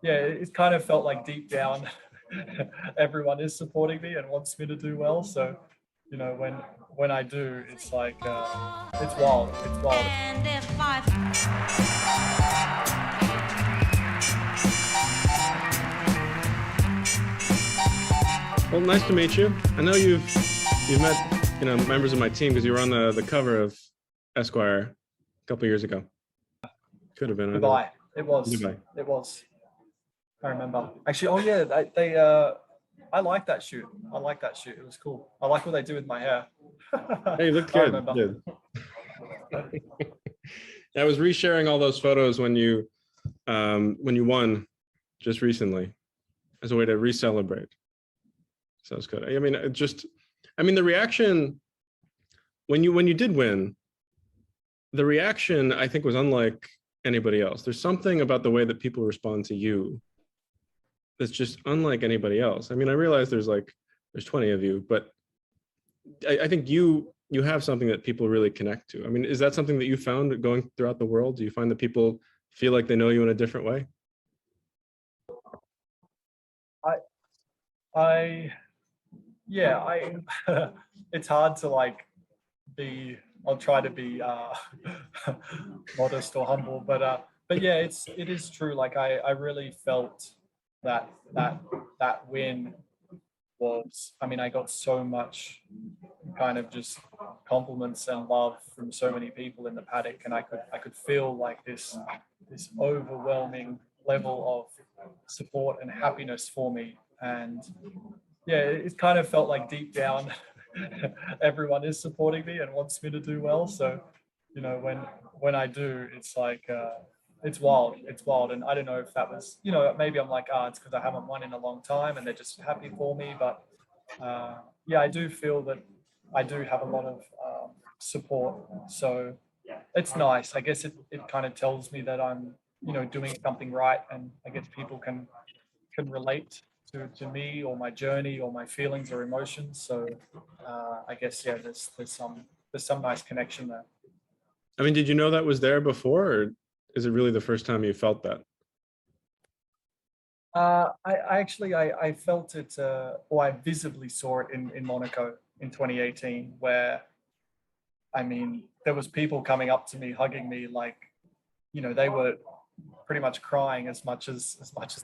yeah, it kind of felt like deep down, everyone is supporting me and wants me to do well. So, you know, when I do, it's like it's wild. It's wild. And if I Well, nice to meet you. I know you've met members of my team because you were on the cover of Esquire a couple years ago. Could have been. Dubai. It was. Dubai. It was. I remember. Actually, oh yeah, they I like that shoot. I like that shoot. It was cool. I like what they do with my hair. Hey, you looked I good. remember. Good. I was resharing all those photos when you won just recently as a way to re-celebrate. So it's good. I mean, the reaction when you did win, the reaction I think was unlike anybody else. There's something about the way that people respond to you that's just unlike anybody else. I mean, I realize there's 20 of you, but I think you have something that people really connect to. I mean, is that something that you found going throughout the world? Do you find that people feel like they know you in a different way? It's hard to I'll try to be modest or humble, but yeah, it is true. Like I really felt that win was, I mean, I got so much kind of just compliments and love from so many people in the paddock, and I could feel like this overwhelming level of support and happiness for me. And yeah, it kind of felt like deep down, everyone is supporting me and wants me to do well. So, you know, when I do, it's like it's wild. It's wild. And I don't know if that was, you know, maybe I'm like, it's because I haven't won in a long time and they're just happy for me. But yeah, I do feel that I do have a lot of support. So it's nice. I guess it kind of tells me that I'm, you know, doing something right, and I guess people can relate to me or my journey or my feelings or emotions. So I guess yeah, there's some nice connection there. I mean, did you know that was there before, or is it really the first time you felt that? I felt it, or I visibly saw it in Monaco in 2018, where, I mean, there was people coming up to me, hugging me, like, you know, they were pretty much crying as much as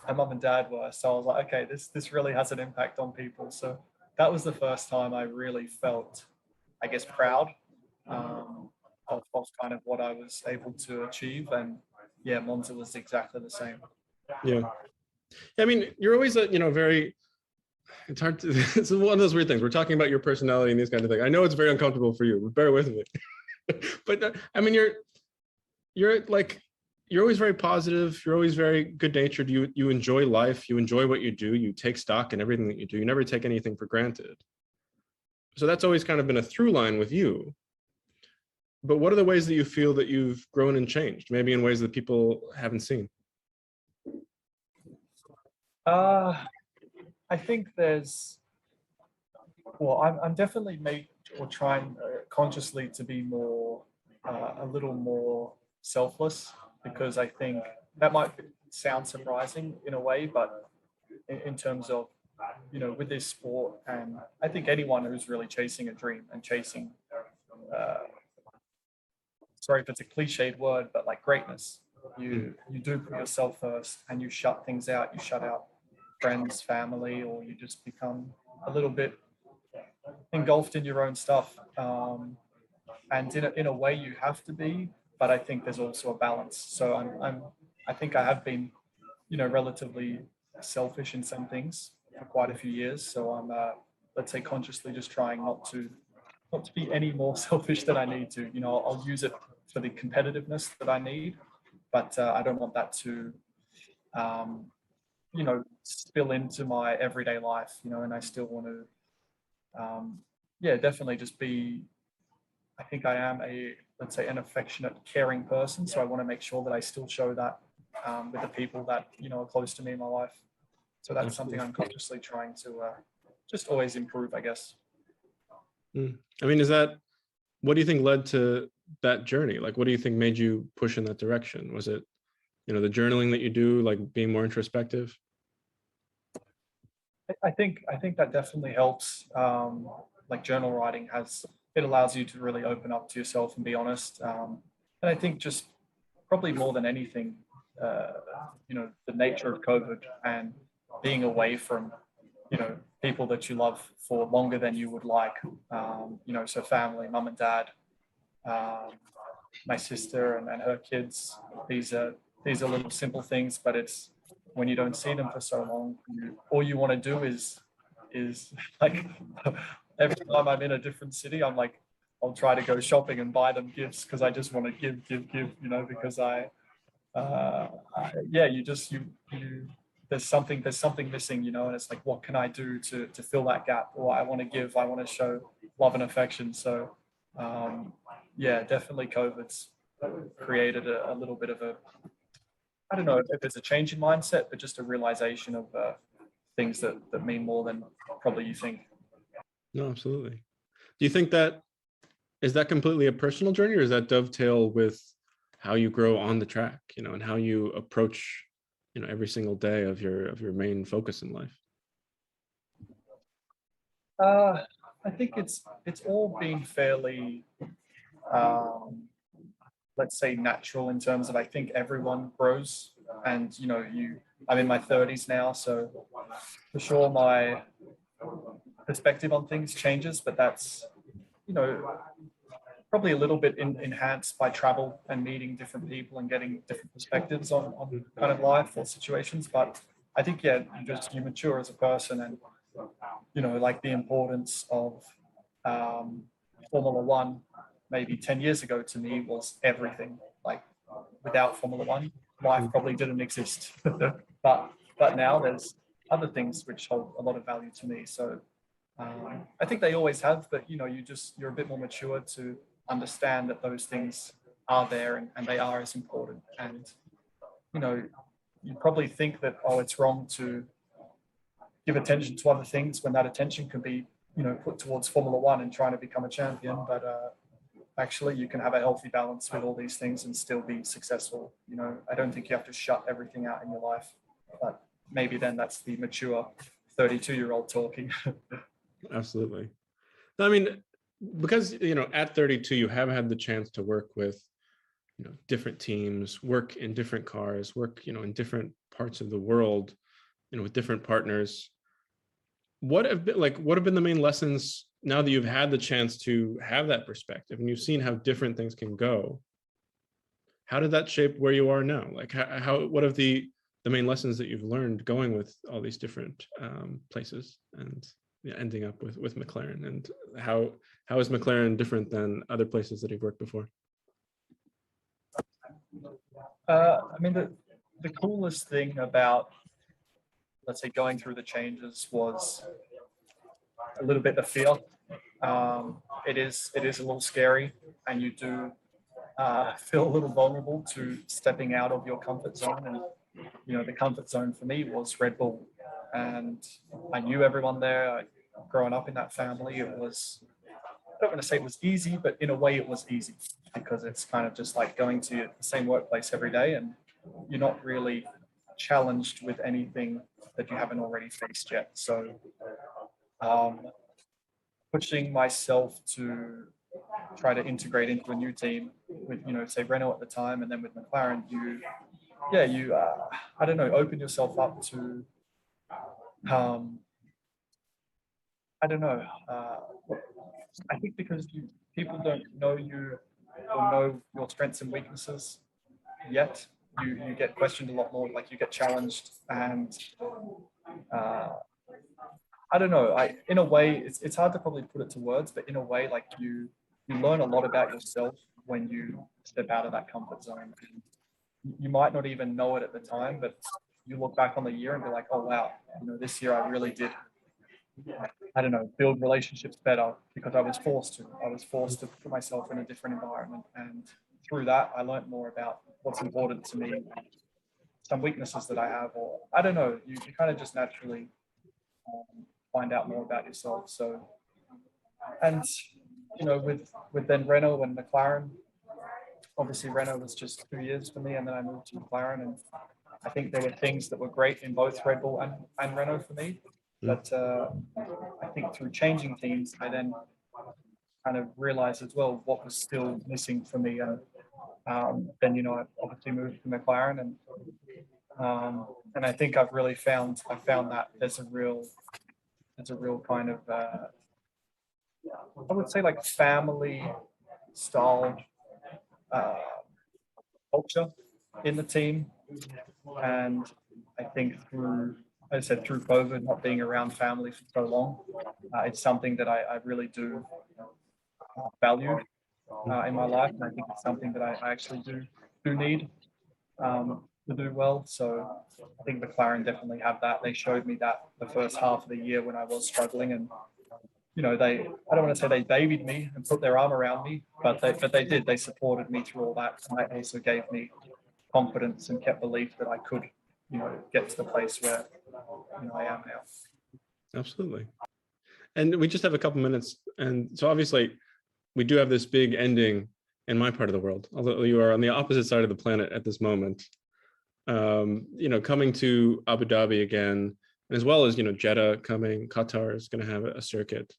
my mum and dad were. So I was like, okay, this really has an impact on people. So that was the first time I really felt, I guess, proud of kind of what I was able to achieve. And yeah, Monza was exactly the same. Yeah. I mean, you're always very, it's hard to, it's one of those weird things. We're talking about your personality and these kind of things. I know it's very uncomfortable for you, but bear with me. But I mean, you're always very positive. You're always very good natured. You enjoy life. You enjoy what you do. You take stock in everything that you do. You never take anything for granted. So that's always kind of been a through line with you. But what are the ways that you feel that you've grown and changed? Maybe in ways that people haven't seen? I think I'm definitely trying consciously to be more, a little more selfless, because I think that might sound surprising in a way, but in terms of, you know, with this sport, and I think anyone who's really chasing a dream and chasing, sorry if it's a cliched word, but like greatness, you do put yourself first, and you shut things out. You shut out friends, family, or you just become a little bit engulfed in your own stuff. And in a way you have to be, but I think there's also a balance. So I think I have been, you know, relatively selfish in some things for quite a few years. So I'm, let's say, consciously just trying not to be any more selfish than I need to. You know, I'll use it for the competitiveness that I need, but I don't want that to, you know, spill into my everyday life, you know, and I still want to, yeah, definitely just be, I think I am let's say, an affectionate, caring person. So I want to make sure that I still show that with the people that, you know, are close to me in my life. So that's something I'm consciously trying to just always improve, I guess. I mean, what do you think led to that journey? Like, what do you think made you push in that direction? Was it the journaling that you do, like being more introspective? I think that definitely helps. Like journal writing it allows you to really open up to yourself and be honest. And I think just probably more than anything, the nature of COVID and being away from, people that you love for longer than you would like. So family, mum and dad, my sister and her kids. These are little simple things, but it's when you don't see them for so long, all you want to do is like every time I'm in a different city, I'm like, I'll try to go shopping and buy them gifts because I just want to give, because there's something missing, and it's like, what can I do to fill that gap? Or I want to show love and affection. So, definitely COVID's created a little bit of I don't know if it's a change in mindset, but just a realization of things that mean more than probably you think. No, absolutely. Do you think is that completely a personal journey, or does that dovetail with how you grow on the track, and how you approach, every single day of your main focus in life? I think it's all been fairly, let's say, natural in terms of, I think everyone grows, and I'm in my 30s now, so for sure my perspective on things changes, but that's probably a little bit enhanced by travel and meeting different people and getting different perspectives on kind of life or situations. But I think, you mature as a person, and like the importance of Formula One maybe 10 years ago to me was everything. Like without Formula One, life probably didn't exist. but now there's other things which hold a lot of value to me. So I think they always have, but you're a bit more mature to understand that those things are there and they are as important. And you probably think that, oh, it's wrong to give attention to other things when that attention can be put towards Formula One and trying to become a champion. But actually you can have a healthy balance with all these things and still be successful. I don't think you have to shut everything out in your life, but maybe then that's the mature 32-year-old talking. Absolutely. I mean, because, at 32, you have had the chance to work with, different teams, work in different cars, work, in different parts of the world, with different partners. What have been the main lessons now that you've had the chance to have that perspective and you've seen how different things can go? How did that shape where you are now? Like what have the main lessons that you've learned going with all these different places and ending up with Mclaren, and how is Mclaren different than other places that you've worked before? I mean, the coolest thing about, let's say, going through the changes was a little bit the fear. It is a little scary, and you do feel a little vulnerable to stepping out of your comfort zone. And the comfort zone for me was Red Bull, and I knew everyone there. Growing up in that family, it was, I don't want to say it was easy, but in a way it was easy, because it's kind of just like going to the same workplace every day, and you're not really challenged with anything that you haven't already faced yet. So pushing myself to try to integrate into a new team with, say Renault at the time, and then with McLaren, I don't know, open yourself up to, I don't know. I think because people don't know you or know your strengths and weaknesses yet, you get questioned a lot more. Like you get challenged, and I don't know. In a way, it's hard to probably put it to words, but in a way, like you learn a lot about yourself when you step out of that comfort zone. You might not even know it at the time, but you look back on the year and be like, oh wow, this year I really did, I don't know, build relationships better because I was forced to put myself in a different environment. And through that, I learned more about what's important to me, some weaknesses that I have, or I don't know, you kind of just naturally find out more about yourself. So, and, with then Renault and McLaren, obviously Renault was just 2 years for me, and then I moved to McLaren, and I think there were things that were great in both Red Bull and Renault for me. But I think through changing teams, I then kind of realized as well what was still missing for me. And then, I obviously moved to McLaren, and I think I found that there's a real kind of, I would say, like family style culture in the team. And I think through COVID, not being around family for so long, it's something that I really do value in my life. And I think it's something that I actually do need to do well. So I think McLaren definitely have that. They showed me that the first half of the year when I was struggling, and I don't want to say they babied me and put their arm around me, but they did. They supported me through all that, and that also gave me confidence and kept belief that I could, get to the place where I am now. Absolutely. And we just have a couple minutes, and so obviously we do have this big ending in my part of the world, although you are on the opposite side of the planet at this moment. Coming to Abu Dhabi again, as well as Jeddah coming, Qatar is going to have a circuit.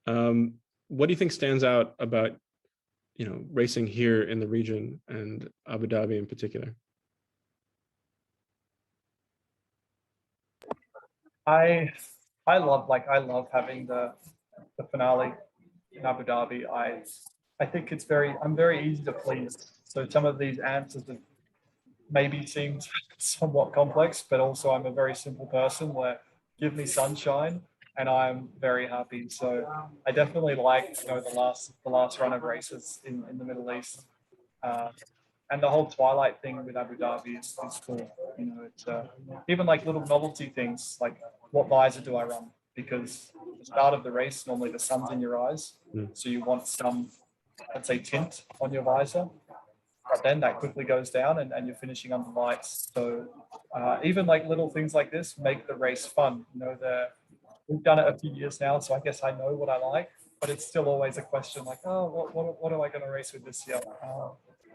What do you think stands out about racing here in the region and Abu Dhabi in particular? I love having the finale in Abu Dhabi. I think I'm very easy to please. So some of these answers have maybe seemed somewhat complex, but also I'm a very simple person where give me sunshine and I'm very happy. So I definitely like the last run of races in the Middle East. And the whole twilight thing with Abu Dhabi is cool. It's even like little novelty things, like what visor do I run? Because at the start of the race, normally the sun's in your eyes. So you want some, let's say, tint on your visor. But then that quickly goes down and you're finishing under lights. So even like little things like this make the race fun. We've done it a few years now, so I guess I know what I like, but it's still always a question like, oh, what am I going to race with this year?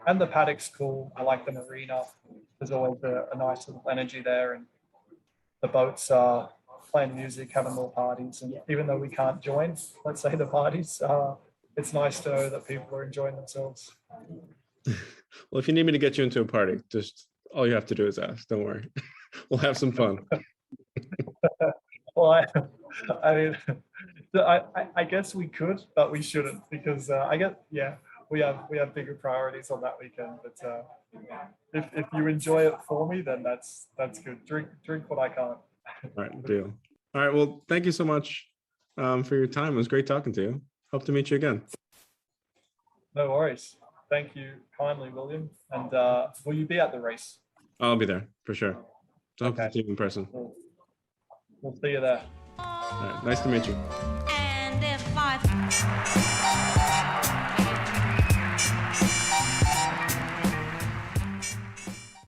And the paddock's cool. I like the marina. There's always a nice little energy there, and the boats are playing music, having little parties. And even though we can't join, let's say, the parties, it's nice to know that people are enjoying themselves. Well, if you need me to get you into a party, just all you have to do is ask. Don't worry. We'll have some fun. Well, I guess we could, but we shouldn't, because we have bigger priorities on that weekend. But if you enjoy it for me, then that's good. Drink what I can't. All right, deal. All right, well, thank you so much for your time. It was great talking to you. Hope to meet you again. No worries. Thank you kindly, William. And will you be at the race? I'll be there for sure. So hope to see you in person. We'll see you there. All right, nice to meet you.